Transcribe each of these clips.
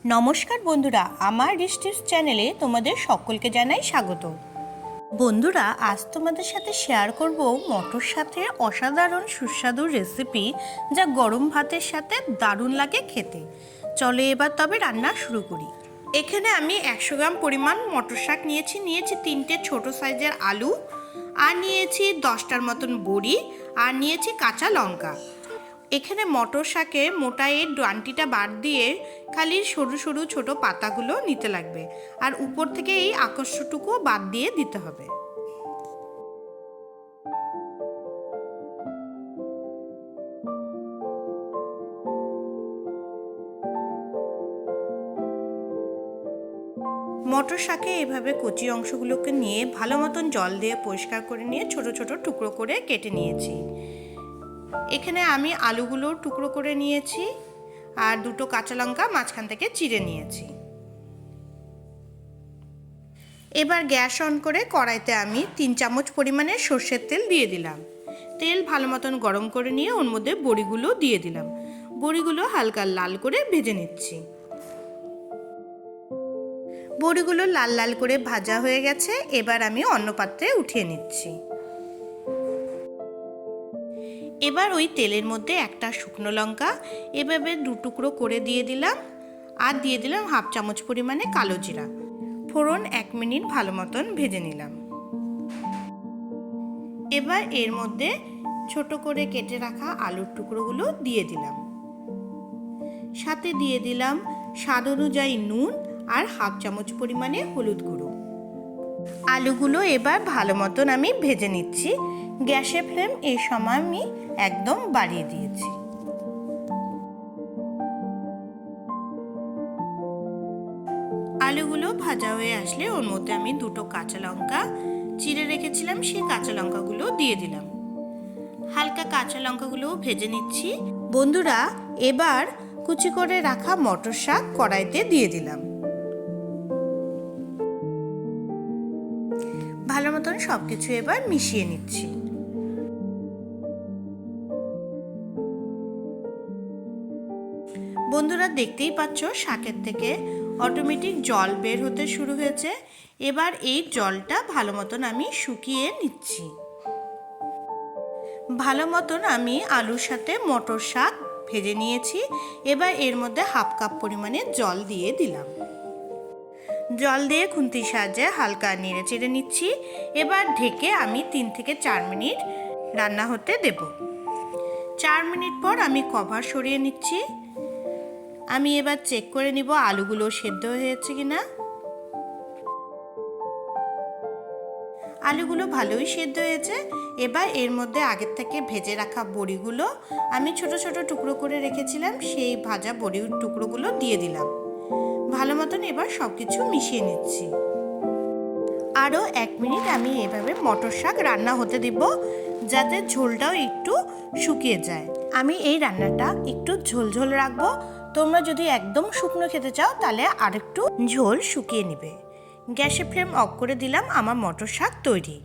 নমস্কার বন্ধুরা, আমার RitzTipz চ্যানেলে তোমাদের সকলকে জানাই স্বাগত। বন্ধুরা, আজ তোমাদের সাথে শেয়ার করব মটর সাথে অসাধারণ সুস্বাদু রেসিপি, যা গরম ভাতের সাথে দারুণ লাগে খেতে। চলো এবার তবে রান্না শুরু করি। এখানে আমি 100 গ্রাম পরিমাণ মটর শাক নিয়েছি 3টে ছোট সাইজের আলু, আর নিয়েছি 10টার মতন বড়ি, আর নিয়েছি কাঁচা লঙ্কা। এখানে মটর শাকে মোটা এই ডাঁটিটা বাদ দিয়ে খালি সরু সরু ছোট পাতাগুলো নিতে লাগবে, আর উপর থেকে এই আকর্ষটুকু বাদ দিয়ে দিতে হবে। মটর শাকে এভাবে কচি অংশগুলোকে নিয়ে ভালো মতন জল দিয়ে পরিষ্কার করে নিয়ে ছোট ছোট টুকরো করে কেটে নিয়েছি। এখানে আমি আলুগুলো টুকরো করে নিয়েছি, আর 2টো কাঁচা লঙ্কা মাঝখান থেকে চিড়ে নিয়েছি। এবার গ্যাস অন করে কড়াইতে আমি 3 চামচ পরিমাণে সর্ষের তেল দিয়ে দিলাম। তেল ভালো মতন গরম করে নিয়ে ওর মধ্যে বড়িগুলো দিয়ে দিলাম। বড়িগুলো হালকা লাল করে ভেজে নিচ্ছি। বড়িগুলো লাল লাল করে ভাজা হয়ে গেছে, এবার আমি অন্য পাত্রে উঠিয়ে নিচ্ছি। এবার ওই তেলের মধ্যে একটা শুকনো লঙ্কা এভাবে 2 টুকরো করে দিয়ে দিলাম, আর দিয়ে দিলাম 1/2 চামচ পরিমাণে কালো জিরা। ফোড়ন 1 মিনিট ভালো মতন ভেজে নিলাম। এবার এর মধ্যে ছোট করে কেটে রাখা আলুর টুকরোগুলো দিয়ে দিলাম। সাথে দিয়ে দিলাম স্বাদ অনুযায়ী নুন আর 1/2 চামচ পরিমাণে হলুদ গুঁড়ো। আলুগুলো এবার ভালো মতন আমি ভেজে নিচ্ছি। গ্যাসের ফ্লেম এই সময় আমি একদম বাড়িয়ে দিয়েছি। আলুগুলো ভাজা হয়ে আসলে ওর মধ্যে আমি 2টো কাঁচা লঙ্কা চিড়ে রেখেছিলাম, সেই কাঁচা লঙ্কাগুলো দিয়ে দিলাম। হালকা কাঁচা লঙ্কাগুলো ভেজে নিচ্ছি। বন্ধুরা, এবার কুচি করে রাখা মটর শাক কড়াইতে দিয়ে দিলাম। ভালো মতন সবকিছু এবার মিশিয়ে নিচ্ছি। বন্ধুরা, দেখতেই পাচ্ছ শাকের থেকে অটোমেটিক জল বের হতে শুরু হয়েছে। এবার এই জলটা ভালো মতন আমি শুকিয়ে নিচ্ছি। ভালো মতন আমি আলুর সাথে মটর শাক ভেজে নিয়েছি। এবার এর মধ্যে 1/2 কাপ পরিমাণে জল দিয়ে দিলাম। জল দিয়ে খুন্তির সাহায্যে হালকা নেড়ে চেড়ে নিচ্ছি। এবার ঢেকে আমি 3 থেকে 4 মিনিট রান্না হতে দেব। 4 মিনিট পর আমি কভার সরিয়ে নিচ্ছি। আমি এবার চেক করে নিব আলুগুলো সেদ্ধ হয়েছে কিনা। আলুগুলো ভালোই সেদ্ধ হয়েছে। এবার এর মধ্যে আগের থেকে ভেজে রাখা বড়িগুলো আমি ছোট ছোট টুকরো করে রেখেছিলাম, সেই ভাজা বড়ির টুকরোগুলো দিয়ে দিলাম। ভালো মতন এবার সব কিছু মিশিয়ে নিচ্ছি। আরও 1 মিনিট আমি এভাবে মটর শাক রান্না হতে দিব, যাতে ঝোলটাও একটু শুকিয়ে যায়। আমি এই রান্নাটা একটু ঝোলঝোল রাখবো। তোমরা যদি একদম শুকনো খেতে চাও তাহলে আরেকটু ঝোল শুকিয়ে নেবে। গ্যাসের ফ্লেম অফ করে দিলাম। আমার মটর শাক তৈরি।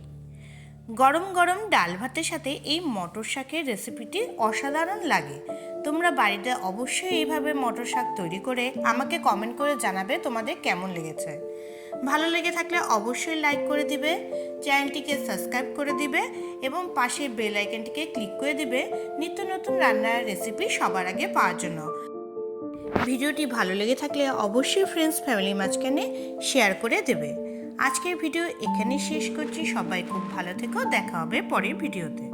গরম গরম ডাল ভাতের সাথে এই মটর শাকের রেসিপিটি অসাধারণ লাগে। তোমরা বাড়িতে অবশ্যই এইভাবে মটর শাক তৈরি করে আমাকে কমেন্ট করে জানাবে তোমাদের কেমন লেগেছে। ভালো লেগে থাকলে অবশ্যই লাইক করে দিবে, চ্যানেলটিকে সাবস্ক্রাইব করে দিবে এবং পাশে বেল আইকনটিকে ক্লিক করে দিবে নিত্য নতুন রান্নার রেসিপি সবার আগে পাওয়ার জন্য। ভিডিওটি ভালো লেগে থাকলে অবশ্যই ফ্রেন্ডস ফ্যামিলির মাঝখানে শেয়ার করে দেবে। আজকের ভিডিও এখানেই শেষ করছি। সবাই খুব ভালো থেকো। দেখা হবে পরের ভিডিওতে।